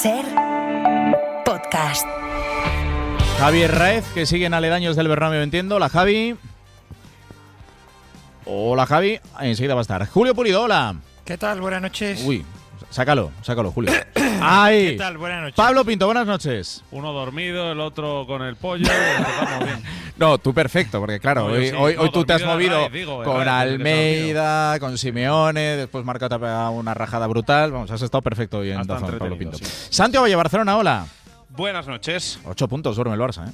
SER Podcast. Javi Raez, que siguen aledaños del Bernabéu, entiendo. Hola, Javi. Hola, Javi. Enseguida va a estar. Julio Pulido, hola. ¿Qué tal? Buenas noches. Uy, sácalo, Julio. ¡Ay! ¿Qué tal? Buenas noches. Pablo Pinto, buenas noches. Uno dormido, el otro con el pollo. Empezamos bien. No, tú perfecto, porque claro, No, hoy tú te has movido con Raez, Almeida, con Simeone, después Marca te ha pegado una rajada brutal. Vamos, has estado perfecto hoy en Hasta Dazón, Pablo Pinto. entretenido, sí. Santiago Valle, Barcelona, hola. Buenas noches. 8 puntos duerme el Barça, ¿eh?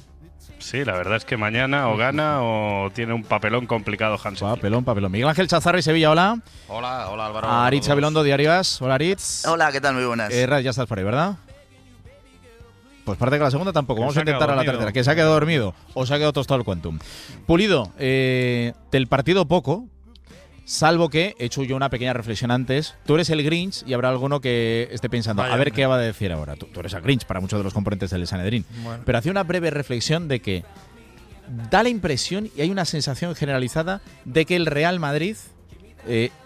Sí, la verdad es que mañana o gana o tiene un papelón complicado Hansen. Papelón. Miguel Ángel Chazarri, Sevilla, hola. Hola Álvaro. Aritz Abilondo, Diario As. Hola, Aritz. Hola, ¿qué tal? Muy buenas. Raz, ya estás por ahí, ¿verdad? Pues parece que la segunda tampoco. Que Vamos se a ha quedado intentar a la dormido. tercera. Que se ha quedado dormido o se ha quedado tostado el quantum. Pulido, del partido poco, salvo que he hecho yo una pequeña reflexión antes. Tú eres el Grinch y habrá alguno que esté pensando, Vaya a ver hombre. qué va a decir ahora. Tú eres el Grinch para muchos de los componentes del Sanedrín. Bueno. Pero hacía una breve reflexión de que da la impresión y hay una sensación generalizada de que el Real Madrid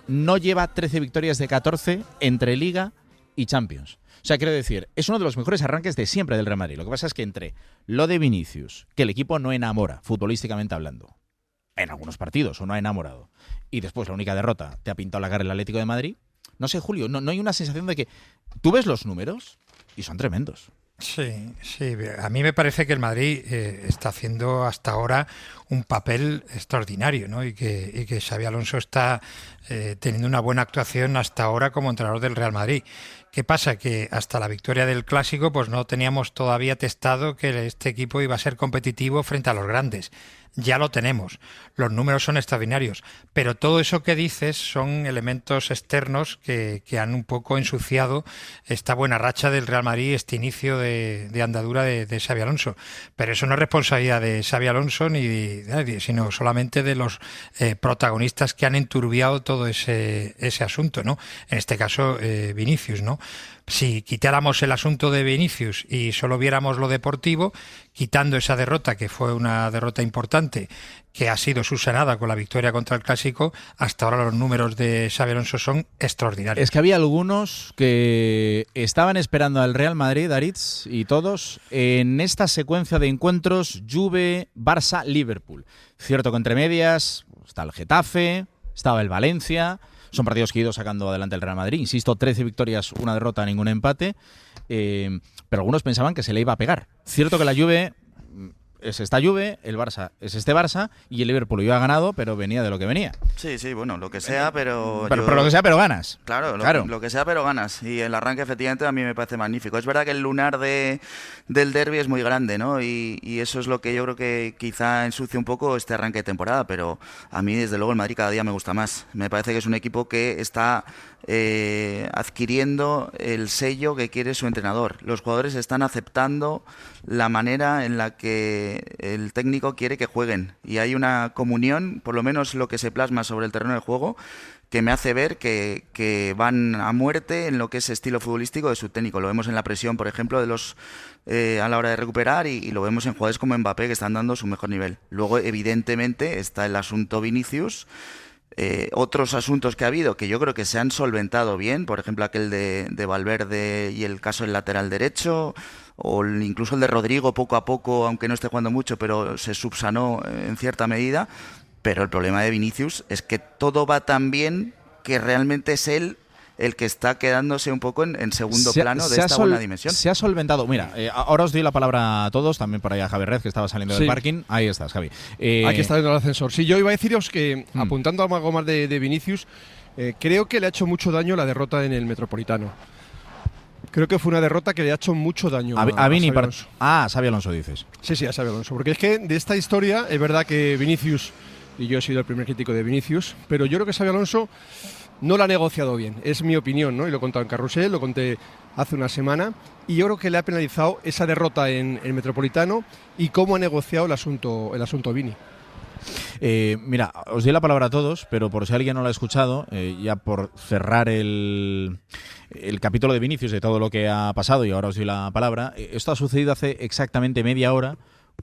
no lleva 13 victorias de 14 entre Liga y Champions. O sea, quiero decir, es uno de los mejores arranques de siempre del Real Madrid. Lo que pasa es que entre lo de Vinicius, que el equipo no enamora, futbolísticamente hablando, en algunos partidos, o no ha enamorado, y después la única derrota te ha pintado la cara el Atlético de Madrid, no sé, Julio, no hay una sensación de que tú ves los números y son tremendos. Sí. A mí me parece que el Madrid está haciendo hasta ahora un papel extraordinario, ¿no? Y que Xabi Alonso está teniendo una buena actuación hasta ahora como entrenador del Real Madrid. ¿Qué pasa? Que hasta la victoria del Clásico pues no teníamos todavía testado que este equipo iba a ser competitivo frente a los grandes. Ya lo tenemos. Los números son extraordinarios. Pero todo eso que dices son elementos externos que han un poco ensuciado esta buena racha del Real Madrid, este inicio de andadura de Xabi Alonso. Pero eso no es responsabilidad de Xabi Alonso ni de nadie, sino solamente de los protagonistas que han enturbiado todo ese asunto, ¿no? En este caso, Vinicius, ¿no? Si quitáramos el asunto de Vinicius y solo viéramos lo deportivo, quitando esa derrota, que fue una derrota importante, que ha sido subsanada con la victoria contra el Clásico, hasta ahora los números de Xabi Alonso son extraordinarios. Es que había algunos que estaban esperando al Real Madrid, Aritz, y todos, en esta secuencia de encuentros Juve, Barça, Liverpool. Cierto que entre medias está el Getafe, estaba el Valencia. Son partidos que ha ido sacando adelante el Real Madrid. Insisto, 13 victorias, una derrota, ningún empate. Pero algunos pensaban que se le iba a pegar. Cierto que la Juve es esta Juve, el Barça es este Barça y el Liverpool iba ganado, pero venía de lo que venía. Sí, bueno, lo que sea, pero... Pero lo que sea, pero ganas. Claro, Claro. Lo que sea, pero ganas. Y el arranque, efectivamente, a mí me parece magnífico. Es verdad que el lunar del derbi es muy grande, ¿no? Y eso es lo que yo creo que quizá ensucia un poco este arranque de temporada, pero a mí, desde luego, el Madrid cada día me gusta más. Me parece que es un equipo que está adquiriendo el sello que quiere su entrenador. Los jugadores están aceptando la manera en la que el técnico quiere que jueguen. Y hay una comunión, por lo menos lo que se plasma sobre el terreno de juego, que me hace ver que van a muerte en lo que es estilo futbolístico de su técnico. Lo vemos en la presión, por ejemplo, de los a la hora de recuperar y lo vemos en jugadores como Mbappé, que están dando su mejor nivel. Luego, evidentemente, está el asunto Vinicius. Otros asuntos que ha habido que yo creo que se han solventado bien, por ejemplo aquel de Valverde y el caso del lateral derecho, o incluso el de Rodrigo poco a poco, aunque no esté jugando mucho, pero se subsanó en cierta medida. Pero el problema de Vinicius es que todo va tan bien que realmente es él el que está quedándose un poco en segundo plano de esta buena dimensión. Se ha solventado. Mira, ahora os doy la palabra a todos, también por ahí a Javi Rez, que estaba saliendo del parking. Ahí estás, Javi. Aquí está en el ascensor. Sí, yo iba a deciros que, apuntando a algo más de Vinicius, creo que le ha hecho mucho daño la derrota en el Metropolitano. Creo que fue una derrota que le ha hecho mucho daño a Vini. Xabi Alonso. Xabi Alonso dices. Sí, a Xabi Alonso. Porque es que de esta historia, es verdad que Vinicius, y yo he sido el primer crítico de Vinicius, pero yo creo que Xabi Alonso no lo ha negociado bien, es mi opinión, ¿no? Y lo he contado en Carrusel, lo conté hace una semana, y yo creo que le ha penalizado esa derrota en el Metropolitano y cómo ha negociado el asunto Vini. Mira, os doy la palabra a todos, pero por si alguien no lo ha escuchado, ya por cerrar el capítulo de Vinicius, de todo lo que ha pasado, y ahora os doy la palabra. Esto ha sucedido hace exactamente media hora,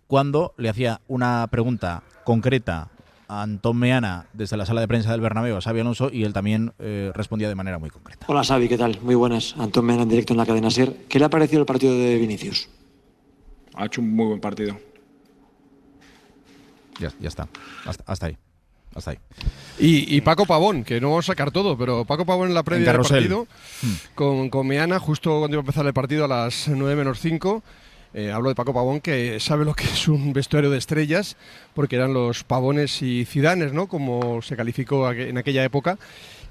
cuando le hacía una pregunta concreta Antón Meana desde la sala de prensa del Bernabéu a Xabi Alonso y él también respondía de manera muy concreta. Hola Xavi, ¿qué tal? Muy buenas. Antón Meana en directo en la cadena SER. ¿Qué le ha parecido el partido de Vinicius? Ha hecho un muy buen partido. Ya está. Hasta ahí. Y Paco Pavón, que no vamos a sacar todo, pero Paco Pavón en la previa del partido con Meana, justo cuando iba a empezar el partido a las 9 menos 5. Hablo de Paco Pavón, que sabe lo que es un vestuario de estrellas, porque eran los Pavones y Zidanes, ¿no? Como se calificó en aquella época.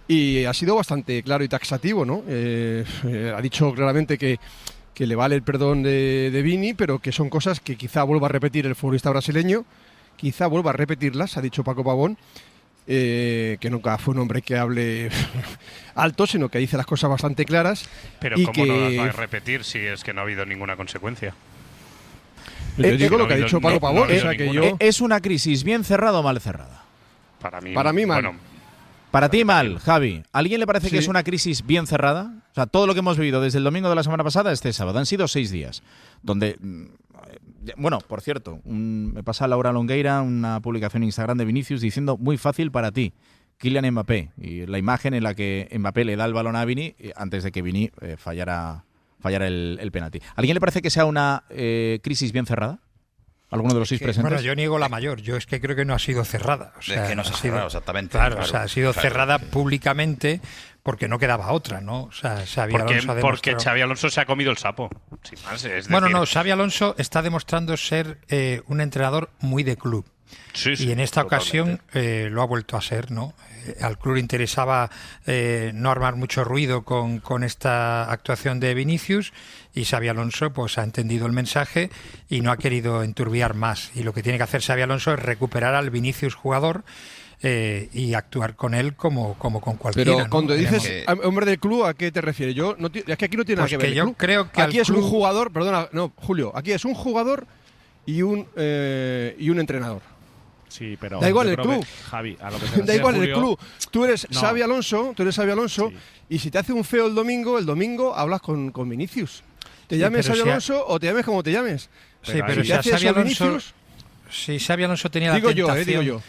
Y ha sido bastante claro y taxativo, ¿no? Ha dicho claramente que le vale el perdón de Vini, pero que son cosas que quizá vuelva a repetir el futbolista brasileño. Quizá vuelva a repetirlas, ha dicho Paco Pavón, que nunca fue un hombre que hable alto, sino que dice las cosas bastante claras. Pero ¿cómo no las va a repetir si es que no ha habido ninguna consecuencia? Yo digo lo que ha dicho Paco Pavón. ¿Es una crisis bien cerrada o mal cerrada? Para mí mal. Bueno, para ti mal, Javi. ¿A alguien le parece que es una crisis bien cerrada? O sea, todo lo que hemos vivido desde el domingo de la semana pasada a este sábado han sido 6 días, donde... Bueno, por cierto, me pasa Laura Longueira una publicación en Instagram de Vinicius diciendo muy fácil para ti, Kylian Mbappé, y la imagen en la que Mbappé le da el balón a Vini antes de que Vini fallara el penalti. ¿A alguien le parece que sea una crisis bien cerrada? ¿Alguno de los 6 presentes? Bueno, yo niego la mayor. Yo es que creo que no ha sido cerrada. O sea, es que no se ha cerrado, exactamente. Claro, o sea, ha sido cerrada públicamente porque no quedaba otra, ¿no? O sea, porque Xabi Alonso se ha comido el sapo. Sin más, Xabi Alonso está demostrando ser un entrenador muy de club. Sí, y en esta totalmente. ocasión lo ha vuelto a ser, ¿no? Al club le interesaba no armar mucho ruido con esta actuación de Vinicius, y Xabi Alonso pues ha entendido el mensaje y no ha querido enturbiar más. Y lo que tiene que hacer Xabi Alonso es recuperar al Vinicius jugador y actuar con él como con cualquiera. Pero cuando dices hombre del club, ¿a qué te refieres? Es que aquí no tiene nada que ver. Yo creo que aquí es un jugador, perdona, no, Julio, aquí es un jugador y un entrenador. Sí, pero da igual el club, Javi, a lo que da igual Julio, el club. Tú eres Xabi Alonso, sí. Y si te hace un feo el domingo hablas con Vinicius. Te llames Xabi Alonso o te llames como te llames. Pero si Xabi Alonso tenía la tentación,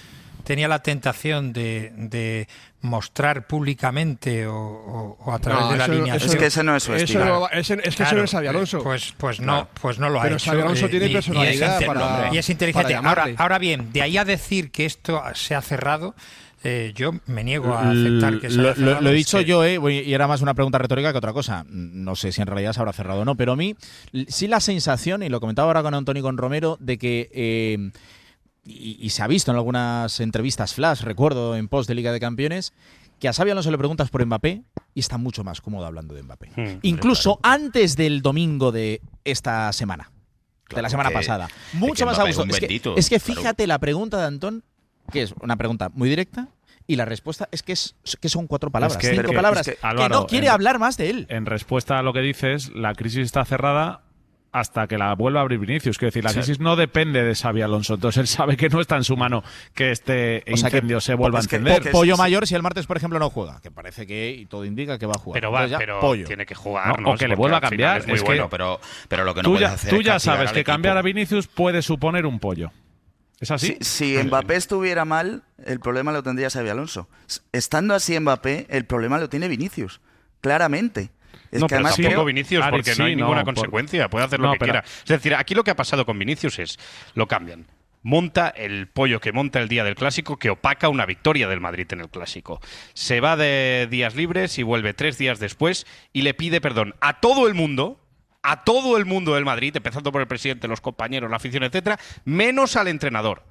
tenía la tentación de mostrar públicamente o a través de la línea. Es que ese no es su estilo. Es que eso no es Xabi Alonso. Pues no lo ha hecho. Pero Xabi Alonso tiene personalidad y es inteligente. Ahora bien, de ahí a decir que esto se ha cerrado, yo me niego a aceptar que se haya cerrado. Lo he dicho yo, y era más una pregunta retórica que otra cosa. No sé si en realidad se habrá cerrado o no, pero a mí sí la sensación, y lo comentaba ahora con Antonio y con Romero, de que... Y se ha visto en algunas entrevistas flash, recuerdo, en post de Liga de Campeones, que a Xabi Alonso le preguntas por Mbappé y está mucho más cómodo hablando de Mbappé. Incluso antes del domingo de esta semana, de la semana pasada. Mucho más a gusto. Es que fíjate la pregunta de Antón, que es una pregunta muy directa, y la respuesta es que son 4 palabras, 5 palabras, que no quiere hablar más de él. En respuesta a lo que dices, la crisis está cerrada hasta que la vuelva a abrir Vinicius. Quiero decir, la crisis no depende de Xabi Alonso. Entonces él sabe que no está en su mano que este incendio se vuelva a encender. Pollo mayor si el martes, por ejemplo, no juega. Que parece que, y todo indica que va a jugar. Pero Pollo. tiene que jugar. O que le vuelva a cambiar. Es muy bueno, pero lo que no puedes hacer tú ya sabes que cambiar a Vinicius puede suponer un pollo. ¿Es así? Si Mbappé estuviera mal, el problema lo tendría Xabi Alonso. Estando así Mbappé, el problema lo tiene Vinicius. Claramente. Es que además tampoco Vinicius, porque no hay ninguna consecuencia, puede hacer lo que quiera. Es decir, aquí lo que ha pasado con Vinicius es, lo cambian. Monta el pollo que monta el día del Clásico, que opaca una victoria del Madrid en el Clásico. Se va de días libres y vuelve 3 días después y le pide perdón a todo el mundo del Madrid, empezando por el presidente, los compañeros, la afición, etcétera, menos al entrenador.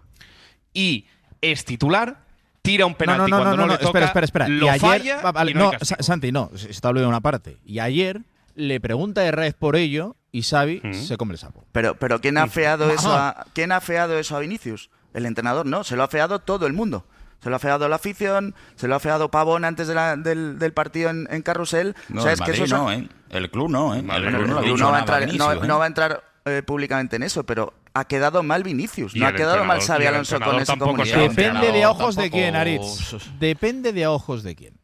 Y es titular. Tira un penalti cuando no le toca, espera. Lo y ayer, falla y no hay castigo. Santi, no, se está hablando de una parte. Y ayer le pregunta a Herrez por ello y Xavi se come el sapo. Pero ¿quién ha afeado eso a Vinicius? El entrenador no, se lo ha afeado todo el mundo. Se lo ha afeado la afición, se lo ha afeado Pavón antes del partido en Carrusel. No, o sea, el Madrid no, ¿eh? El club no, ¿eh? El club no va a entrar públicamente en eso, pero ha quedado mal Vinicius, no ha quedado mal Xabi Alonso con ese comunicado. Depende de ojos de quién, Aritz. Depende de ojos de quién.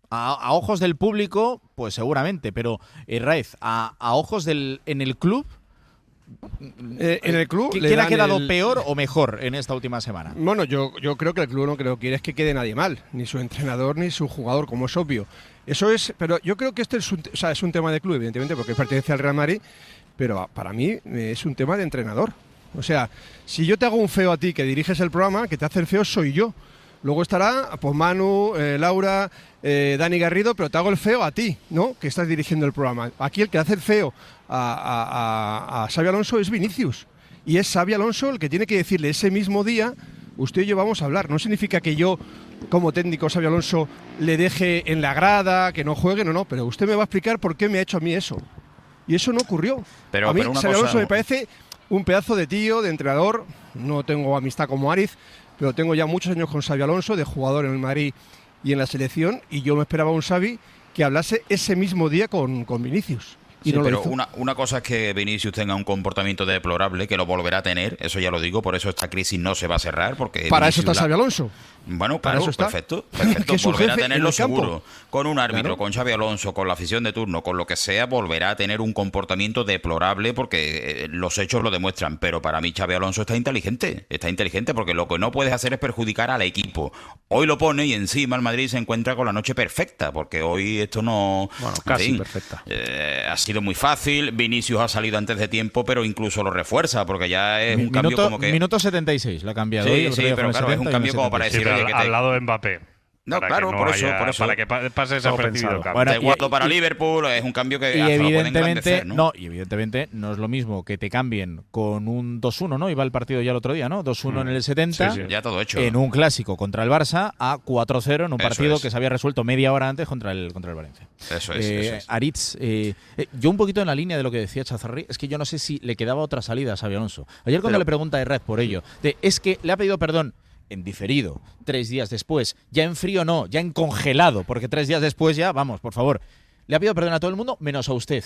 A ojos del público, pues seguramente, pero Raez, a ojos en el club, En el club. ¿Quién ha quedado peor o mejor en esta última semana? Bueno, yo creo que el club no creo que quiere es que quede nadie mal, ni su entrenador ni su jugador, como es obvio. Eso es, pero yo creo que es un tema de club, evidentemente, porque pertenece al Real Madrid, pero para mí es un tema de entrenador. O sea, si yo te hago un feo a ti que diriges el programa, que te hace el feo soy yo. Luego estará pues Manu, Laura, Dani Garrido, pero te hago el feo a ti, ¿no? Que estás dirigiendo el programa. Aquí el que hace el feo a Xabi Alonso es Vinicius. Y es Xabi Alonso el que tiene que decirle ese mismo día, usted y yo vamos a hablar. No significa que yo, como técnico Xabi Alonso, le deje en la grada, que no juegue, no, pero usted me va a explicar por qué me ha hecho a mí eso. Y eso no ocurrió. A mí Xabi Alonso me parece un pedazo de tío, de entrenador. No tengo amistad como Ariz, pero tengo ya muchos años con Xabi Alonso, de jugador en el Madrid y en la selección, y yo me esperaba un Xabi que hablase ese mismo día con Vinicius. Sí, no, pero una cosa es que Vinicius tenga un comportamiento deplorable, que lo volverá a tener, eso ya lo digo, por eso esta crisis no se va a cerrar. Porque para Vinicius eso está Xabi Alonso. Bueno, claro, perfecto. Volverá a tenerlo seguro. Con un árbitro, con Xabi Alonso, con la afición de turno, con lo que sea, volverá a tener un comportamiento deplorable porque los hechos lo demuestran. Pero para mí Xabi Alonso está inteligente porque lo que no puedes hacer es perjudicar al equipo. Hoy lo pone y encima el Madrid se encuentra con la noche perfecta, porque hoy esto no... Bueno, casi perfecta. Ha sido muy fácil. Vinicius ha salido antes de tiempo, pero incluso lo refuerza, porque ya es un cambio como que... Minuto 76 lo ha cambiado. Sí, pero claro, es un cambio como para decir... al lado de Mbappé. No, claro, por eso. Para que pase desapercibido el cambio. Bueno, te guardo para Liverpool, es un cambio que hasta lo pueden engrandecer, ¿no? Y evidentemente no es lo mismo que te cambien con un 2-1, ¿no? Iba el partido ya el otro día, ¿no? 2-1 en el 70, ya todo hecho. En un clásico contra el Barça, a 4-0 en un partido que se había resuelto media hora antes contra el Valencia. Eso es. Aritz, yo un poquito en la línea de lo que decía Chazarri, es que yo no sé si le quedaba otra salida a Xabi Alonso. Ayer cuando le pregunta a Herrera por ello, es que le ha pedido perdón en diferido, 3 días después, ya en frío no, ya en congelado, porque 3 días después ya, vamos, por favor, le ha pedido perdón a todo el mundo, menos a usted.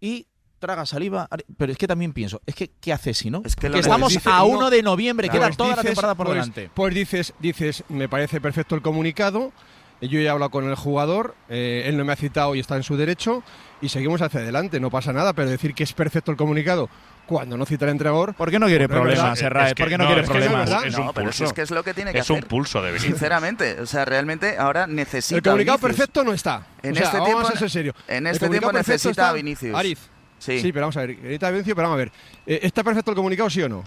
Y traga saliva, pero es que también pienso, es que ¿qué hace si no? Es que estamos a 1 de noviembre, queda toda la temporada por delante. Pues dices, me parece perfecto el comunicado, yo ya he hablado con el jugador, él no me ha citado y está en su derecho, y seguimos hacia adelante, no pasa nada, pero decir que es perfecto el comunicado cuando no cita al entrenador. ¿Por qué no quiere problemas, Serrae? ¿Por qué no quiere problemas? Es un pulso. Es que es lo que tiene que hacer. Es un pulso de Vinicius. Sinceramente, o sea, realmente ahora necesita. El comunicado Vinicius. Perfecto no está. En este tiempo, vamos a ser serios. En este tiempo necesita a Vinicius. Ariz. Sí, pero vamos a ver. Necesita Vinicius, pero vamos a ver. ¿Está perfecto el comunicado, sí o no?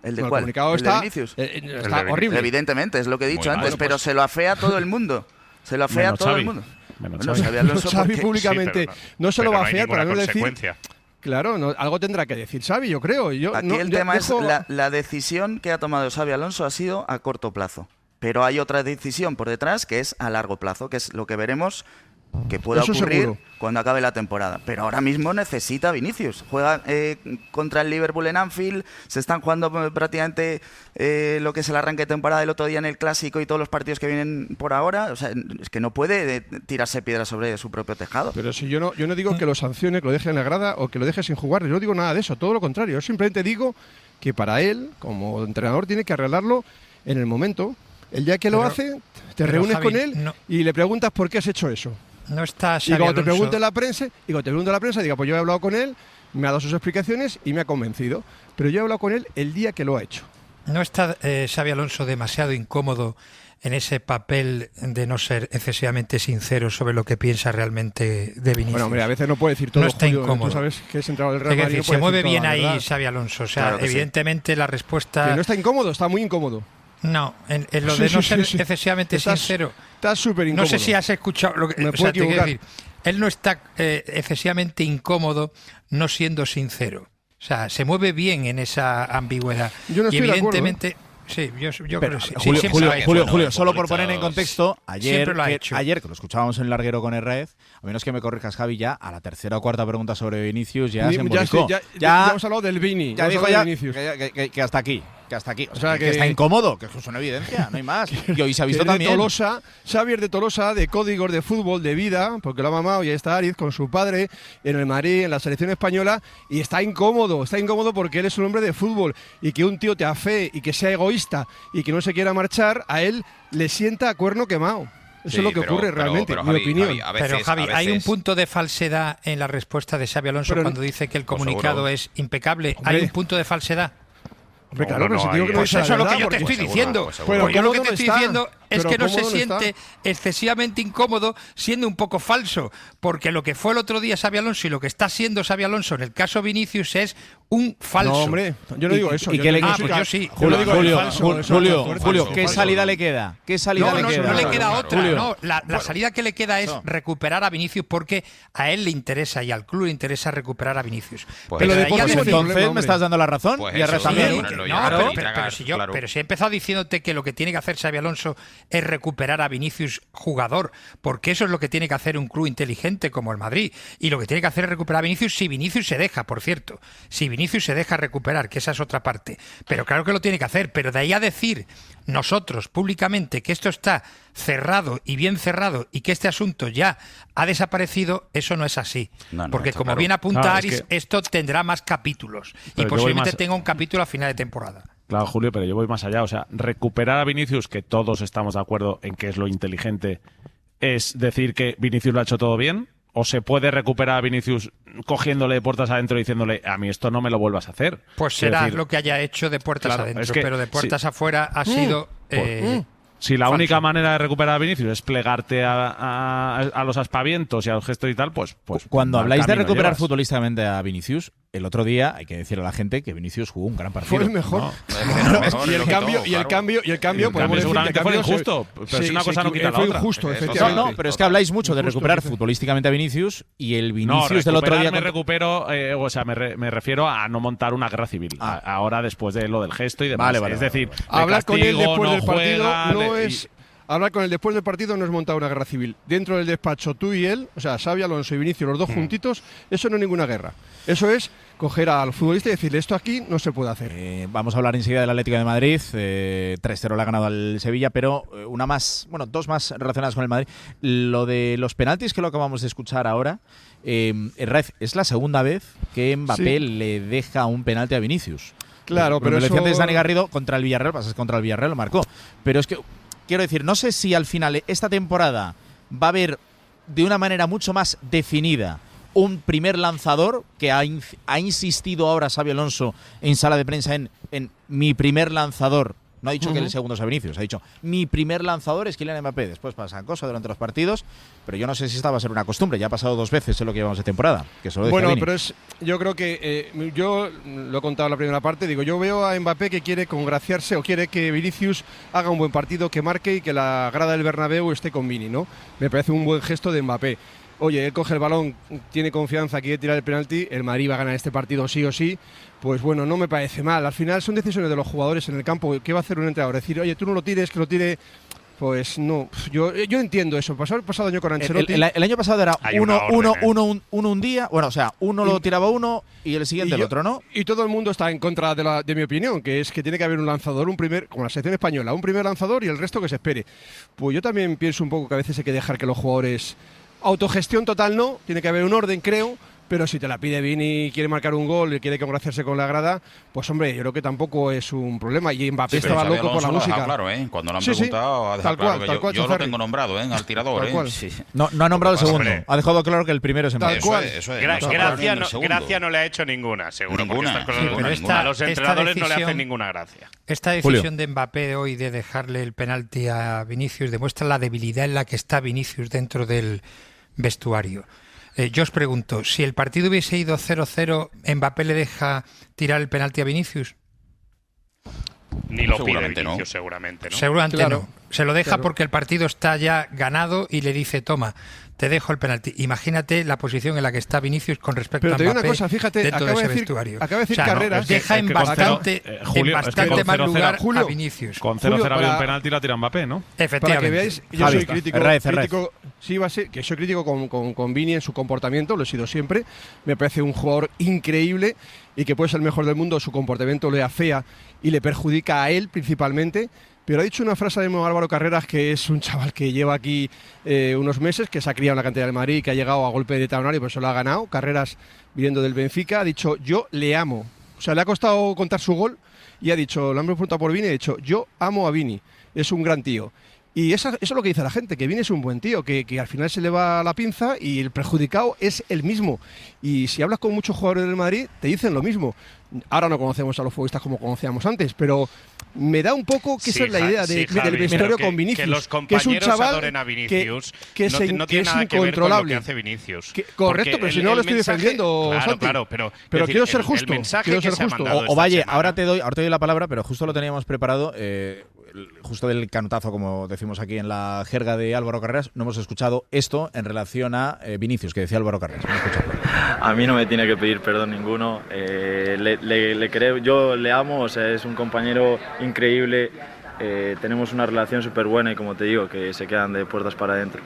¿El de cuál? El comunicado ¿El está, de Vinicius? Está horrible. Evidentemente, es lo que he dicho antes, pues, pero se lo afea todo el mundo. Se lo afea todo el mundo. Xavi públicamente no se lo va a afear para no decir. Claro, algo tendrá que decir Xavi, yo creo. Aquí el tema es la decisión que ha tomado Xabi Alonso ha sido a corto plazo. Pero hay otra decisión por detrás que es a largo plazo, que es lo que veremos que pueda ocurrir cuando acabe la temporada. Pero ahora mismo necesita Vinicius. Juega contra el Liverpool en Anfield, se están jugando prácticamente lo que es el arranque de temporada del otro día en el Clásico y todos los partidos que vienen por ahora. O sea, es que no puede tirarse piedras sobre su propio tejado. Pero si yo no digo que lo sancione, que lo deje en la grada o que lo deje sin jugar, yo no digo nada de eso, todo lo contrario. Yo simplemente digo que para él, como entrenador, tiene que arreglarlo en el momento. El día que lo hace, te reúnes Javi, con él y le preguntas por qué has hecho eso. No está Xabi y cuando Alonso. te pregunte la prensa, diga, pues yo he hablado con él, me ha dado sus explicaciones y me ha convencido. Pero yo he hablado con él el día que lo ha hecho. ¿No está Xabi Alonso demasiado incómodo en ese papel de no ser excesivamente sincero sobre lo que piensa realmente de Vinicius? Bueno, hombre, a veces no puede decir todo. No está Julio, incómodo. Tú sabes que es entrenador del Real Madrid. Se mueve bien ahí Xabi Alonso. O sea, claro evidentemente la respuesta... Que no está incómodo, está muy incómodo. No, en lo de no ser excesivamente sincero. Está súper incómodo. No sé si has escuchado lo que te quiero decir. Él no está excesivamente incómodo no siendo sincero. O sea, se mueve bien en esa ambigüedad. Yo no estoy y evidentemente, de acuerdo, sí, yo pero, creo que sí. Julio, solo por poner en contexto, ayer que lo escuchábamos en el larguero con Herrez, a menos que me corrijas, Javi, ya a la tercera o cuarta pregunta sobre Vinicius ya se embolicó. Ya hemos hablado del Vini. Ya dijo ya que hasta aquí. Que hasta aquí, o sea, que está incómodo, que es una evidencia, no hay más. Y hoy se ha visto también. Xavi de Tolosa, de códigos de fútbol, de vida, porque lo ha mamado y ahí está Ariz con su padre en el Madrid, en la selección española, y está incómodo porque él es un hombre de fútbol y que un tío te afee y que sea egoísta y que no se quiera marchar, a él le sienta a cuerno quemado. Eso es lo que ocurre realmente, mi opinión. Javi, hay un punto de falsedad en la respuesta de Xabi Alonso cuando dice que el comunicado es impecable. Hay un punto de falsedad. Hombre, claro, pero si digo que no eso es lo que yo te estoy diciendo. Pues yo lo que te estoy diciendo es que no se siente excesivamente incómodo siendo un poco falso, porque lo que fue el otro día Xabi Alonso y lo que está siendo Xabi Alonso en el caso Vinicius es un falso. No, hombre, yo no digo eso. ¿Y qué le pues yo sí. Julio, ¿qué salida le queda? ¿Qué salida le queda? No le queda otra. No, la salida que le queda es recuperar a Vinicius, porque a él le interesa y al club le interesa recuperar a Vinicius. Pero entonces me estás dando la razón. Y a también. Pero si he empezado diciéndote que lo que tiene que hacer Xabi Alonso es recuperar a Vinicius jugador, porque eso es lo que tiene que hacer un club inteligente como el Madrid, y lo que tiene que hacer es recuperar a Vinicius si Vinicius se deja, por cierto, si Vinicius se deja recuperar, que esa es otra parte, pero claro que lo tiene que hacer, pero de ahí a decir nosotros públicamente que esto está cerrado y bien cerrado y que este asunto ya ha desaparecido, eso no es así, porque como bien apunta Aris, esto tendrá más capítulos y posiblemente tenga un capítulo a final de temporada. Claro, Julio, pero yo voy más allá. O sea, recuperar a Vinicius, que todos estamos de acuerdo en que es lo inteligente, es decir que Vinicius lo ha hecho todo bien. ¿O se puede recuperar a Vinicius cogiéndole de puertas adentro y diciéndole a mí esto no me lo vuelvas a hacer? Pues será lo que haya hecho de puertas adentro, pero de puertas afuera ha sido... Si la única manera de recuperar a Vinicius es plegarte a los aspavientos y a los gestos y tal, pues cuando habláis de recuperar futbolísticamente a Vinicius, el otro día hay que decirle a la gente que Vinicius jugó un gran partido. Fue el mejor. Y el cambio podemos seguramente fue injusto, pero si una cosa no quita la otra. Injusto, efectivamente. No, pero es que habláis mucho de recuperar futbolísticamente a Vinicius y el Vinicius del otro día. Me refiero a no montar una guerra civil. Ahora después de lo del gesto y demás. Vale. Es decir, hablar con él después del partido hablar con él después del partido no es montar una guerra civil. Dentro del despacho, tú y él, o sea, Xabi Alonso y Vinicius, los dos juntitos, eso no es ninguna guerra. Eso es coger al futbolista y decirle esto aquí no se puede hacer. Vamos a hablar enseguida del Atlético de Madrid. 3-0 le ha ganado al Sevilla, pero dos más relacionadas con el Madrid. Lo de los penaltis, que lo acabamos de escuchar ahora, Raif, es la segunda vez que Mbappé le deja un penalti a Vinicius. Claro, pero lo decía antes Dani Garrido contra el Villarreal, lo marcó. Pero es que quiero decir, no sé si al final esta temporada va a haber de una manera mucho más definida un primer lanzador, que ha insistido ahora Xabi Alonso en sala de prensa en mi primer lanzador. No ha dicho que el segundo sea Vinicius, ha dicho mi primer lanzador es Kylian Mbappé. Después pasan cosas durante los partidos, pero yo no sé si esta va a ser una costumbre. Ya ha pasado 2 veces en lo que llevamos de temporada. Que solo pero yo creo que yo lo he contado en la primera parte. Digo, yo veo a Mbappé que quiere congraciarse o quiere que Vinicius haga un buen partido, que marque y que la grada del Bernabéu esté con Vini, ¿no? Me parece un buen gesto de Mbappé. Oye, él coge el balón, tiene confianza, quiere tirar el penalti, el Madrid va a ganar este partido sí o sí, pues bueno, no me parece mal. Al final son decisiones de los jugadores en el campo. ¿Qué va a hacer un entrenador? Decir, oye, tú no lo tires, que lo tire... Pues no, yo entiendo eso. El pasado año con Ancelotti... El año pasado era uno un día, bueno, o sea, uno lo tiraba uno y el siguiente el otro, ¿no? Y todo el mundo está en contra de mi opinión, que es que tiene que haber un lanzador, como la selección española, un primer lanzador y el resto que se espere. Pues yo también pienso un poco que a veces hay que dejar que los jugadores... Autogestión total no, tiene que haber un orden, creo, pero si te la pide Vini y quiere marcar un gol y quiere congraciarse con la grada, pues hombre, yo creo que tampoco es un problema. Y Mbappé estaba loco por la música. Claro, cuando lo han preguntado, ha dejado claro que yo lo tengo nombrado, al tirador. No ha nombrado el segundo, ha dejado claro que el primero es Mbappé. Gracia no le ha hecho ninguna, seguro. A los entrenadores no le hacen ninguna gracia. Esta decisión de Mbappé hoy de dejarle el penalti a Vinicius demuestra la debilidad en la que está Vinicius dentro del vestuario. Yo os pregunto, si el partido hubiese ido 0-0, ¿Mbappé le deja tirar el penalti a Vinicius? Ni lo pide Vinicius, seguramente, ¿no? Seguramente no. Se lo deja porque el partido está ya ganado y le dice, toma, te dejo el penalti. Imagínate la posición en la que está Vinicius con respecto a Mbappé. Pero te digo una cosa, fíjate, dentro de ese vestuario. Acaba de decir Carreras. Deja en bastante mal lugar a Vinicius. Con 0-0 había un penalti y la tira Mbappé, ¿no? Efectivamente. Para que veáis, yo soy crítico. Sí, va a ser que soy crítico con Vini en su comportamiento, lo he sido siempre. Me parece un jugador increíble y que puede ser el mejor del mundo. Su comportamiento le afea y le perjudica a él principalmente. Pero ha dicho una frase de Álvaro Carreras, que es un chaval que lleva aquí unos meses, que se ha criado en la cantera del Madrid, que ha llegado a golpe de talonario y por eso lo ha ganado. Carreras, viniendo del Benfica, ha dicho, yo le amo. O sea, le ha costado contar su gol y ha dicho, lo han preguntado por Vini, ha dicho, yo amo a Vini, es un gran tío. Y eso es lo que dice la gente, que Vini es un buen tío, que al final se le va la pinza y el perjudicado es el mismo. Y si hablas con muchos jugadores del Madrid, te dicen lo mismo. Ahora no conocemos a los futbolistas como conocíamos antes, pero me da un poco que esa es la idea del vestuario con Vinicius. Que los es compañeros un chaval adoren a Vinicius no tiene nada que ver con lo que hace Vinicius. Correcto, pero si no lo estoy defendiendo, Santi. Claro, pero quiero ser justo. Valle, ahora te doy la palabra, pero justo lo teníamos preparado. Justo del canutazo, como decimos aquí en la jerga de Álvaro Carreras, no hemos escuchado esto en relación a Vinicius, que decía Álvaro Carreras. A mí no me tiene que pedir perdón ninguno. Le creo, yo le amo, o sea, es un compañero increíble. Tenemos una relación súper buena y, como te digo, que se quedan de puertas para adentro.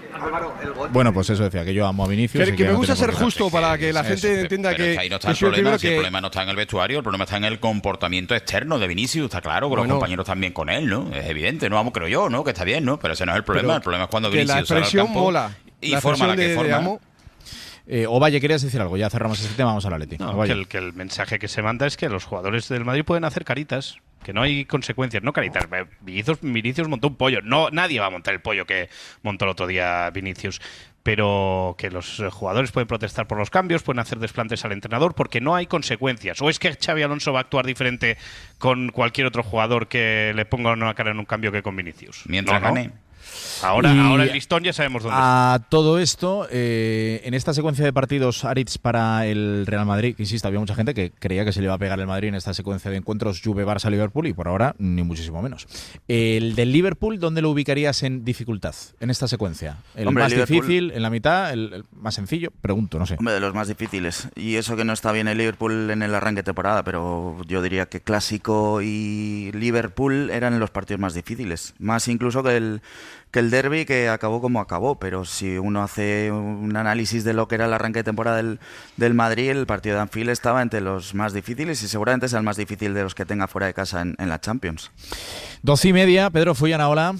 Bueno, pues eso decía, que yo amo a Vinicius. Que me gusta ser justo para que la gente entienda que ahí no está el problema. Si el problema no está en el vestuario, el problema está en el comportamiento externo de Vinicius. Está claro, que los compañeros también con él, ¿no? Es evidente, no creo yo, ¿no? Que está bien, ¿no? Pero ese no es el problema. El problema es cuando Vinicius sale al campo mola. Y forma la que forma. Ovalle, querías decir algo, ya cerramos este tema, vamos a la Atleti. Que el mensaje que se manda es que los jugadores del Madrid pueden hacer caritas, que no hay consecuencias, no caritas. Vinicius montó un pollo, nadie va a montar el pollo que montó el otro día Vinicius, pero que los jugadores pueden protestar por los cambios, pueden hacer desplantes al entrenador porque no hay consecuencias. ¿O es que Xabi Alonso va a actuar diferente con cualquier otro jugador que le ponga una cara en un cambio que con Vinicius? Mientras gane. Ahora el listón ya sabemos dónde está. A todo esto, en esta secuencia de partidos, Aritz, para el Real Madrid, que insisto, había mucha gente que creía que se le iba a pegar el Madrid en esta secuencia de encuentros Juve, Barça, Liverpool, y por ahora ni muchísimo menos. El del Liverpool, ¿dónde lo ubicarías en dificultad en esta secuencia? ¿El más difícil, en la mitad, el más sencillo? Pregunto, no sé. Hombre, de los más difíciles. Y eso que no está bien el Liverpool en el arranque de temporada, pero yo diría que Clásico y Liverpool eran los partidos más difíciles. Más incluso que el derbi, que acabó como acabó, pero si uno hace un análisis de lo que era el arranque de temporada del Madrid, el partido de Anfield estaba entre los más difíciles y seguramente es el más difícil de los que tenga fuera de casa en la Champions. 12:30, Pedro Fullana, hola.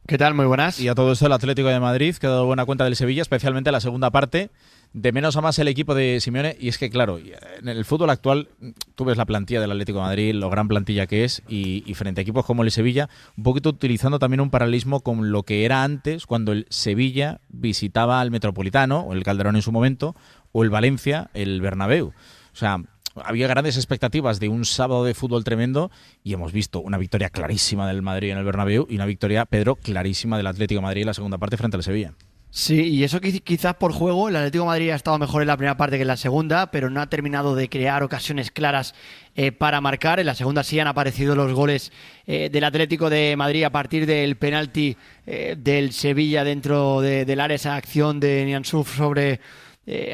¿Qué tal? Muy buenas. Y a todo esto el Atlético de Madrid, que ha dado buena cuenta del Sevilla, especialmente la segunda parte, de menos a más el equipo de Simeone. Y es que, claro, en el fútbol actual, tú ves la plantilla del Atlético de Madrid, lo gran plantilla que es, y frente a equipos como el Sevilla, un poquito utilizando también un paralelismo con lo que era antes, cuando el Sevilla visitaba al Metropolitano, o el Calderón en su momento, o el Valencia, el Bernabéu. O sea, había grandes expectativas de un sábado de fútbol tremendo y hemos visto una victoria clarísima del Madrid en el Bernabéu y una victoria, Pedro, clarísima del Atlético de Madrid en la segunda parte frente al Sevilla. Sí, y eso quizás por juego, el Atlético de Madrid ha estado mejor en la primera parte que en la segunda, pero no ha terminado de crear ocasiones claras para marcar. En la segunda sí han aparecido los goles del Atlético de Madrid a partir del penalti del Sevilla dentro del área, esa acción de Nianzou sobre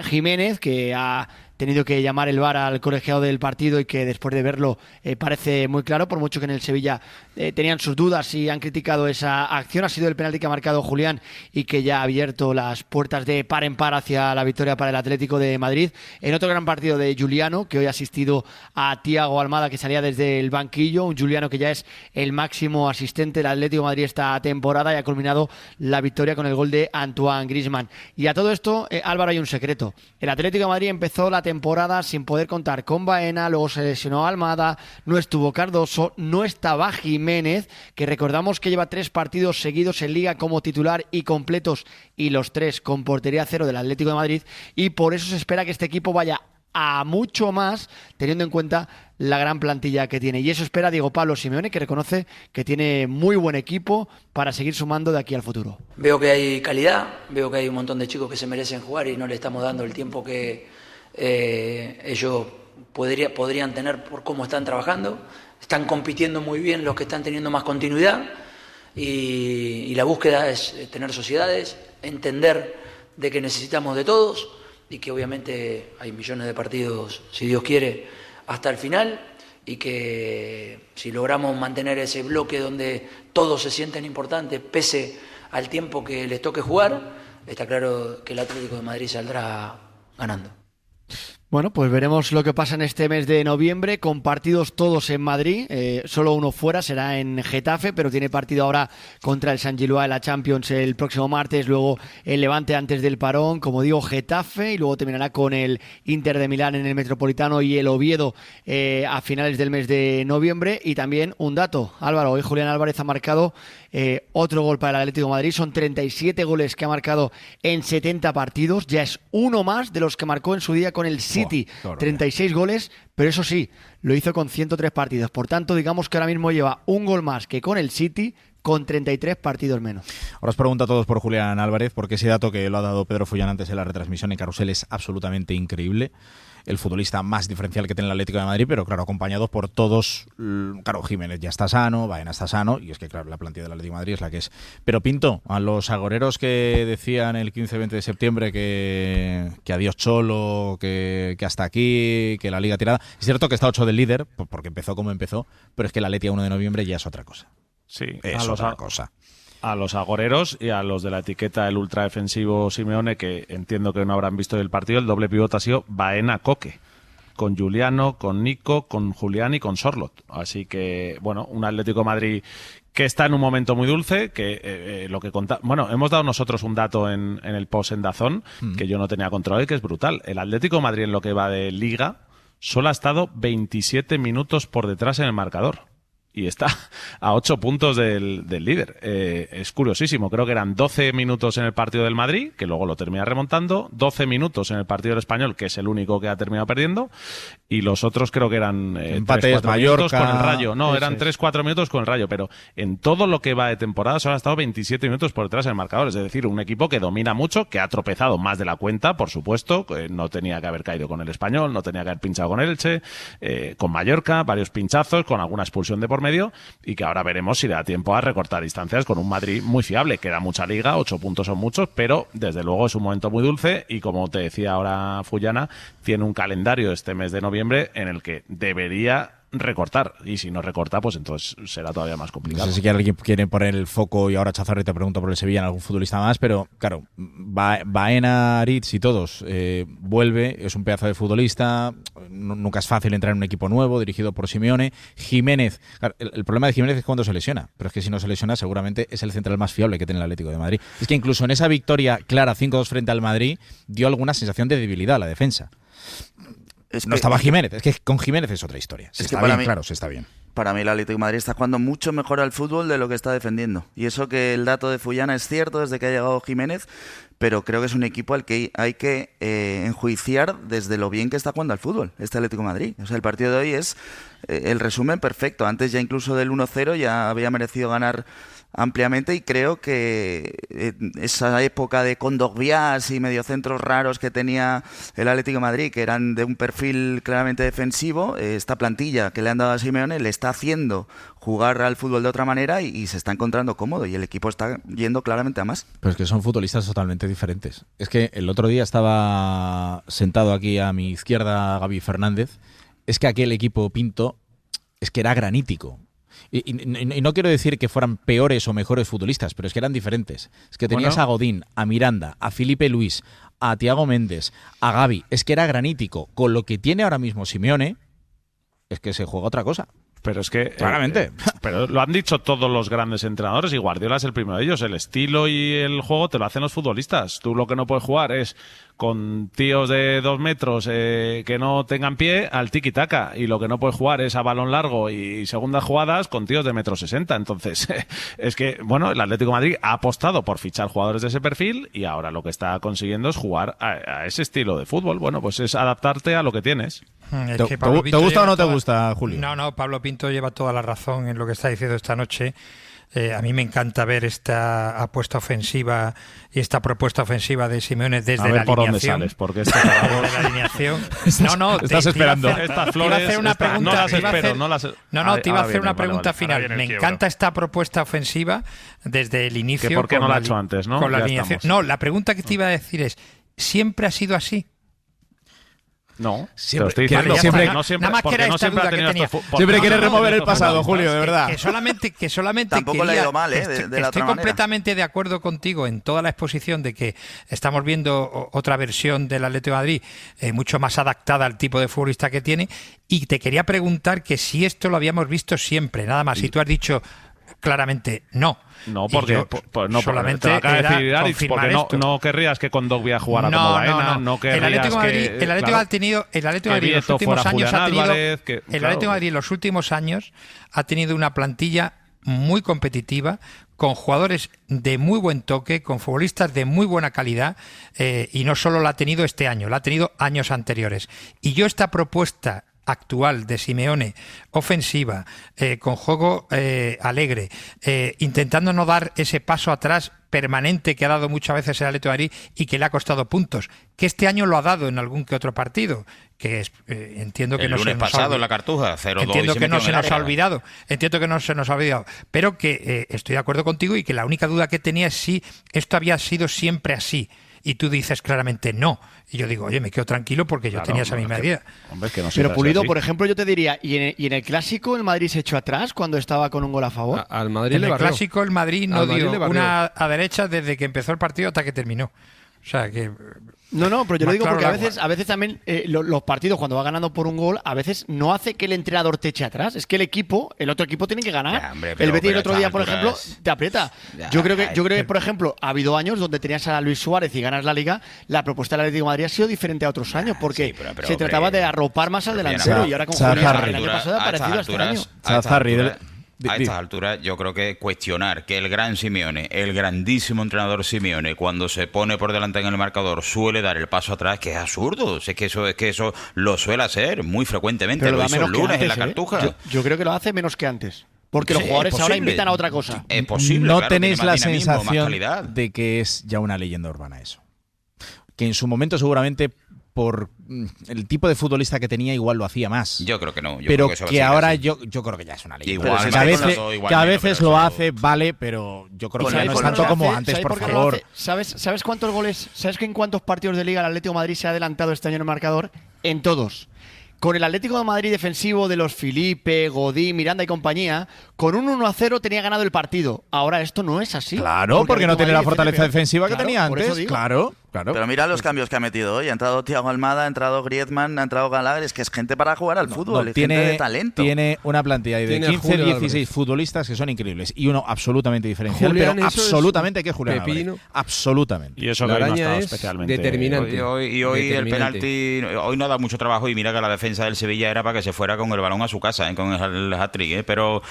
Jiménez, que ha tenido que llamar el VAR al colegiado del partido y que después de verlo parece muy claro, por mucho que en el Sevilla tenían sus dudas y han criticado esa acción. Ha sido el penalti que ha marcado Julián y que ya ha abierto las puertas de par en par hacia la victoria para el Atlético de Madrid. En otro gran partido de Juliano, que hoy ha asistido a Thiago Almada, que salía desde el banquillo, un Juliano que ya es el máximo asistente del Atlético de Madrid esta temporada y ha culminado la victoria con el gol de Antoine Griezmann. Y a todo esto, Álvaro, hay un secreto. El Atlético de Madrid empezó la temporada sin poder contar con Baena, luego se lesionó Almada, no estuvo Cardoso, no estaba Jiménez, que recordamos que lleva 3 partidos seguidos en Liga como titular y completos, y los 3 con portería cero del Atlético de Madrid, y por eso se espera que este equipo vaya a mucho más, teniendo en cuenta la gran plantilla que tiene. Y eso espera Diego Pablo Simeone, que reconoce que tiene muy buen equipo para seguir sumando de aquí al futuro. Veo que hay calidad, veo que hay un montón de chicos que se merecen jugar y no le estamos dando el tiempo que ellos podrían tener por cómo están trabajando. Están compitiendo muy bien los que están teniendo más continuidad y la búsqueda es tener sociedades, entender de que necesitamos de todos y que obviamente hay millones de partidos, si Dios quiere, hasta el final, y que si logramos mantener ese bloque donde todos se sienten importantes pese al tiempo que les toque jugar, está claro que el Atlético de Madrid saldrá ganando. Bueno, pues veremos lo que pasa en este mes de noviembre, con partidos todos en Madrid, solo uno fuera, será en Getafe, pero tiene partido ahora contra el Sant Gilloà de la Champions el próximo martes, luego el Levante antes del parón, como digo, Getafe, y luego terminará con el Inter de Milán en el Metropolitano y el Oviedo a finales del mes de noviembre. Y también un dato, Álvaro, hoy Julián Álvarez ha marcado otro gol para el Atlético de Madrid, son 37 goles que ha marcado en 70 partidos, ya es uno más de los que marcó en su día con el City. 36 goles, pero eso sí, lo hizo con 103 partidos. Por tanto, digamos que ahora mismo lleva un gol más que con el City, con 33 partidos menos. Ahora os pregunto a todos por Julián Álvarez, porque ese dato que lo ha dado Pedro Fullán antes en la retransmisión en Carrusel es absolutamente increíble. El futbolista más diferencial que tiene el Atlético de Madrid, pero claro, acompañado por todos. Claro, Jiménez ya está sano, Baena está sano, y es que claro, la plantilla del Atlético de Madrid es la que es. Pero Pinto, a los agoreros que decían el 15-20 de septiembre que adiós Cholo, que hasta aquí, que la liga tirada. Es cierto que está 8 del líder, porque empezó como empezó, pero es que la Atleti a 1 de noviembre ya es otra cosa. Sí, es otra cosa. A los agoreros y a los de la etiqueta el ultradefensivo Simeone, que entiendo que no habrán visto el partido, el doble pivote ha sido Baena-Coque, con Juliano, con Nico, con Julián y con Sorloth. Así que, bueno, un Atlético de Madrid que está en un momento muy dulce, que lo que bueno, hemos dado nosotros un dato en el post en DAZN, que yo no tenía controlado y que es brutal. El Atlético de Madrid en lo que va de Liga solo ha estado 27 minutos por detrás en el marcador. Y está a 8 puntos del líder. Es curiosísimo. Creo que eran 12 minutos en el partido del Madrid, que luego lo termina remontando, 12 minutos en el partido del Español, que es el único que ha terminado perdiendo, y los otros creo que eran 3-4 minutos con el Rayo. No, eran 3-4 minutos con el Rayo, pero en todo lo que va de temporada solo ha estado 27 minutos por detrás en el marcador. Es decir, un equipo que domina mucho, que ha tropezado más de la cuenta, por supuesto, que no tenía que haber caído con el Español, no tenía que haber pinchado con el Elche, con Mallorca, varios pinchazos, con alguna expulsión de por medio, y que ahora veremos si le da tiempo a recortar distancias con un Madrid muy fiable. Queda mucha liga, 8 puntos son muchos, pero desde luego es un momento muy dulce y, como te decía ahora Fullana, tiene un calendario este mes de noviembre en el que debería recortar, y si no recorta, pues entonces será todavía más complicado. No sé si alguien quiere poner el foco, y ahora Chazarri te pregunto por el Sevilla, en algún futbolista más, pero claro, Baena, Aritz y todos, vuelve, es un pedazo de futbolista, nunca es fácil entrar en un equipo nuevo, dirigido por Simeone. Jiménez, claro, el problema de Jiménez es cuando se lesiona, pero es que si no se lesiona seguramente es el central más fiable que tiene el Atlético de Madrid. Es que incluso en esa victoria clara 5-2 frente al Madrid dio alguna sensación de debilidad a la defensa. No estaba Jiménez, es que con Jiménez es otra historia. Se está bien, claro, se está bien. Para mí el Atlético de Madrid está jugando mucho mejor al fútbol de lo que está defendiendo. Y eso, que el dato de Fullana es cierto desde que ha llegado Jiménez, pero creo que es un equipo al que hay que enjuiciar desde lo bien que está jugando al fútbol, este Atlético de Madrid. O sea, el partido de hoy es el resumen perfecto. Antes ya incluso del 1-0 ya había merecido ganar ampliamente, y creo que esa época de Condogbias y mediocentros raros que tenía el Atlético de Madrid, que eran de un perfil claramente defensivo, esta plantilla que le han dado a Simeone le está haciendo jugar al fútbol de otra manera y se está encontrando cómodo, y el equipo está yendo claramente a más. Pero es que son futbolistas totalmente diferentes. Es que el otro día estaba sentado aquí a mi izquierda Gaby Fernández, es que aquel equipo Pinto es que era granítico. Y no quiero decir que fueran peores o mejores futbolistas, pero es que eran diferentes. Es que tenías a Godín, a Miranda, a Felipe Luis, a Thiago Méndez, a Gavi. Es que era granítico. Con lo que tiene ahora mismo Simeone, es que se juega otra cosa. Pero es que claramente, pero lo han dicho todos los grandes entrenadores, y Guardiola es el primero de ellos. El estilo y el juego te lo hacen los futbolistas. Tú lo que no puedes jugar es con tíos de 2 metros que no tengan pie al tiki-taka, y lo que no puedes jugar es a balón largo y segundas jugadas con tíos de 1,60 m. Entonces es que, bueno, el Atlético de Madrid ha apostado por fichar jugadores de ese perfil, y ahora lo que está consiguiendo es jugar a ese estilo de fútbol. Bueno, pues es adaptarte a lo que tienes. ¿Te gusta o no te gusta, Julio? No, Pablo Pinto lleva toda la razón en lo que está diciendo esta noche. A mí me encanta ver esta apuesta ofensiva y esta propuesta ofensiva de Simeone desde la alineación. ¿Por dónde sales? Porque desde la alineación. Estás esperando. Estas flores, te iba a hacer una pregunta, no las espero. Te iba a hacer una pregunta final. Me encanta esta propuesta ofensiva desde el inicio. ¿Que por qué no la ha hecho antes, no? Con la alineación. No, la pregunta que te iba a decir es, ¿siempre ha sido así? No, siempre quiere remover el pasado, Julio, de verdad. Que solamente tampoco le ha ido mal, de la estoy otra completamente manera. de acuerdo contigo en toda la exposición de que estamos viendo otra versión del Atlético de Madrid mucho más adaptada al tipo de futbolista que tiene, y te quería preguntar que si esto lo habíamos visto siempre, nada más, y tú has dicho claramente no. No, porque solamente no querrías que Kondogbia jugara como Baena, no querrías el Atlético ha tenido en los últimos años el Atlético de Madrid en los últimos años ha tenido una plantilla muy competitiva, con jugadores de muy buen toque, con futbolistas de muy buena calidad, y no solo la ha tenido este año, la ha tenido años anteriores. Y yo esta propuesta actual de Simeone, ofensiva, con juego alegre, intentando no dar ese paso atrás permanente que ha dado muchas veces el Atlético de Madrid y que le ha costado puntos, que este año lo ha dado en algún que otro partido, que es, entiendo que el lunes pasado en la Cartuja, 0-2, entiendo que no se nos ha olvidado, pero que estoy de acuerdo contigo, y que la única duda que tenía es si esto había sido siempre así. Y tú dices claramente no. Y yo digo, oye, me quedo tranquilo porque yo tenía esa misma idea. Pero Pulido, por ejemplo, yo te diría, ¿y en el Clásico el Madrid se echó atrás cuando estaba con un gol a favor? Al Madrid en el Clásico el Madrid no dio una a derecha desde que empezó el partido hasta que terminó. O sea, que... No, pero yo lo digo porque a veces también los partidos, cuando va ganando por un gol, a veces no hace que el entrenador te eche atrás. Es que el otro equipo tiene que ganar. Ya, hombre, el Betis el otro día, por alturas... ejemplo, te aprieta. Yo creo que, por ejemplo, ha habido años donde tenías a Luis Suárez y ganas la Liga. La propuesta del Atlético de Madrid ha sido diferente a otros años, porque se trataba de arropar más al delantero, y ahora con Julio el año pasado ha parecido este año. A estas alturas yo creo que cuestionar que el gran Simeone, el grandísimo entrenador Simeone, cuando se pone por delante en el marcador suele dar el paso atrás, que es absurdo. Es que eso lo suele hacer muy frecuentemente. Lo hizo el lunes en la Cartuja. Yo creo que lo hace menos que antes. Porque los jugadores ahora invitan a otra cosa. Es posible. No tenéis la sensación de que es ya una leyenda urbana eso. Que en su momento seguramente, por el tipo de futbolista que tenía, igual lo hacía más. Yo creo que no. Pero que ahora yo creo que ya es una leyenda. Que a veces lo hace, vale, pero yo creo que no es tanto como antes, por favor. ¿Sabes cuántos goles? ¿Sabes que en cuántos partidos de Liga el Atlético de Madrid se ha adelantado este año en el marcador? En todos. Con el Atlético de Madrid defensivo de los Felipe, Godí, Miranda y compañía, con un 1-0 tenía ganado el partido. Ahora esto no es así. Claro, porque no tiene la fortaleza defensiva que tenía antes. Claro. Pero mira los cambios que ha metido hoy. Ha entrado Thiago Almada, ha entrado Griezmann, ha entrado Gallagher. Es que es gente para jugar al fútbol, es gente de talento. Tiene una plantilla de 15-16 futbolistas que son increíbles. Y uno absolutamente diferencial, Julián, pero absolutamente que es Julián Álvarez. Absolutamente. Y eso que hoy no ha estado especialmente determinante. Hoy el penalti, hoy no da mucho trabajo, y mira que la defensa del Sevilla era para que se fuera con el balón a su casa, con el hat-trick, pero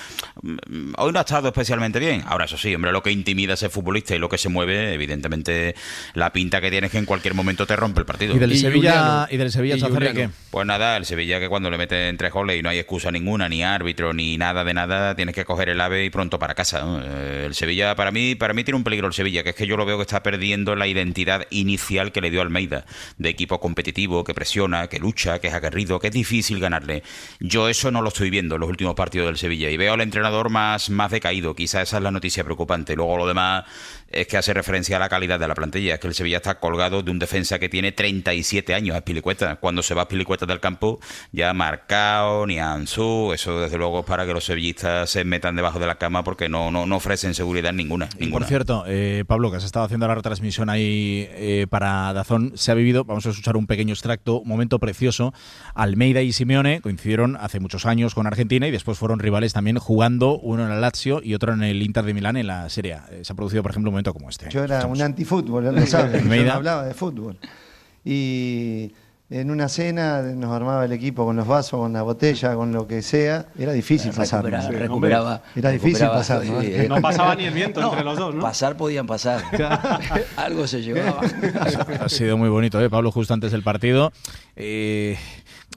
hoy no ha estado especialmente bien. Ahora, eso sí, hombre, lo que intimida a ese futbolista y lo que se mueve, evidentemente, la pinta que tienes que en cualquier momento te rompe el partido. ¿Y del Sevilla qué? Pues nada, el Sevilla, que cuando le meten 3 goles y no hay excusa ninguna, ni árbitro, ni nada de nada, tienes que coger el AVE y pronto para casa, ¿no? El Sevilla, para mí tiene un peligro el Sevilla, que es que yo lo veo que está perdiendo la identidad inicial que le dio Almeida, de equipo competitivo, que presiona, que lucha, que es aguerrido, que es difícil ganarle. Yo eso no lo estoy viendo en los últimos partidos del Sevilla, y veo al entrenador más decaído. Quizás esa es la noticia preocupante. Luego lo demás es que hace referencia a la calidad de la plantilla. Es que el Sevilla está colgado de un defensa que tiene 37 años, Azpilicueta. Cuando se va Azpilicueta del campo, ya Marcao ni Ansu, eso desde luego es para que los sevillistas se metan debajo de la cama, porque no ofrecen seguridad ninguna. Y por cierto, Pablo, que has estado haciendo la retransmisión ahí para DAZN, se ha vivido, vamos a escuchar un pequeño extracto, un momento precioso. Almeida y Simeone coincidieron hace muchos años con Argentina y después fueron rivales también, jugando uno en el Lazio y otro en el Inter de Milán en la Serie A. Se ha producido, por ejemplo, un momento como este. Yo era un antifútbol, él lo sabe. Yo no hablaba de fútbol. Y en una cena nos armaba el equipo con los vasos, con la botella, con lo que sea. Era difícil pasar. Era difícil pasar. No pasaba ni el viento entre los dos, ¿no? Pasar podían pasar. Algo se llevaba. Ha sido muy bonito, Pablo, justo antes del partido.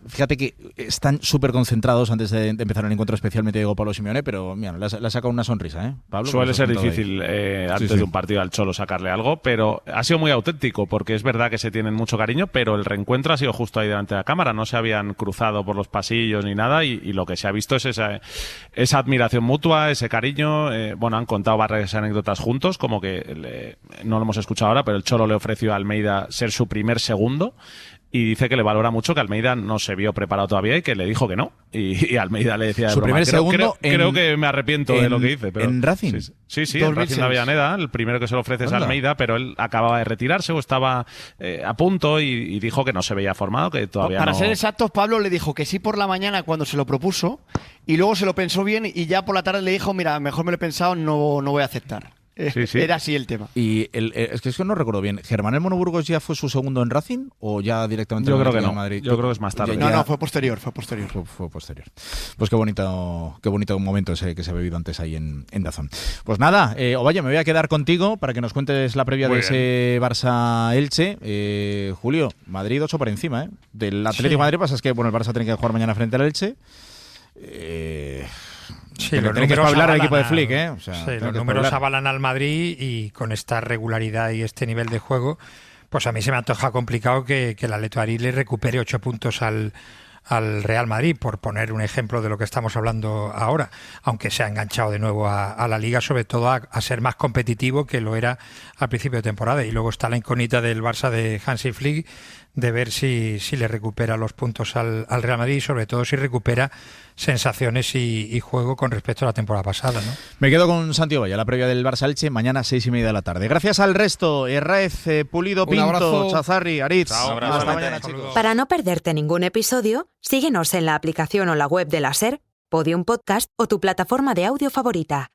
Fíjate que están súper concentrados antes de empezar el encuentro, especialmente Diego Pablo Simeone, pero mira, le ha sacado una sonrisa, Pablo. Suele ser difícil antes de un partido al Cholo sacarle algo, pero ha sido muy auténtico, porque es verdad que se tienen mucho cariño, pero el reencuentro ha sido justo ahí delante de la cámara, no se habían cruzado por los pasillos ni nada, y lo que se ha visto es esa admiración mutua, ese cariño. Han contado varias anécdotas juntos, como que no lo hemos escuchado ahora, pero el Cholo le ofreció a Almeida ser su primer segundo. y dice que le valora mucho, que Almeida no se vio preparado todavía y que le dijo que no. Y Almeida le decía... Su primer segundo creo que me arrepiento de lo que hice. Pero ¿En Racing? Sí, en Racing de Avellaneda. El primero que se lo ofrece es Almeida, pero él acababa de retirarse o estaba a punto y dijo que no se veía formado, que todavía Para ser exactos, Pablo le dijo que sí por la mañana cuando se lo propuso y luego se lo pensó bien y ya por la tarde le dijo, mira, mejor me lo he pensado, no voy a aceptar. Sí. Era así el tema. Y es que no recuerdo bien. ¿Germán el Mono Burgos ya fue su segundo en Racing o ya directamente en el Yo creo que no. Madrid? Yo creo que es más tarde. No, fue posterior. Fue posterior. Pues qué bonito momento ese que se ha vivido antes ahí en DAZN. Pues nada, Ovalle, me voy a quedar contigo para que nos cuentes la previa de ese Barça-Elche. Julio, Madrid 8 por encima, del Atlético de Madrid. Pasa es que el Barça tiene que jugar mañana frente al Elche. Sí, los números que hablar al equipo de Flick, los números avalan al Madrid y con esta regularidad y este nivel de juego, pues a mí se me antoja complicado que el Atlético de Madrid le recupere 8 puntos al Real Madrid, por poner un ejemplo de lo que estamos hablando ahora, aunque se ha enganchado de nuevo a la Liga, sobre todo a ser más competitivo que lo era al principio de temporada. Y luego está la incógnita del Barça de Hansi Flick, de ver si le recupera los puntos al Real Madrid y sobre todo si recupera sensaciones y juego con respecto a la temporada pasada, ¿no? Me quedo con Santi Ovalle, la previa del Barça-Elche, mañana 6:30 de la tarde. Gracias al resto, Herrez, Pulido, Pinto, Chazarri, Aritz. Hasta mañana, chicos. Para no perderte ningún episodio, síguenos en la aplicación o la web de la SER, Podium Podcast o tu plataforma de audio favorita.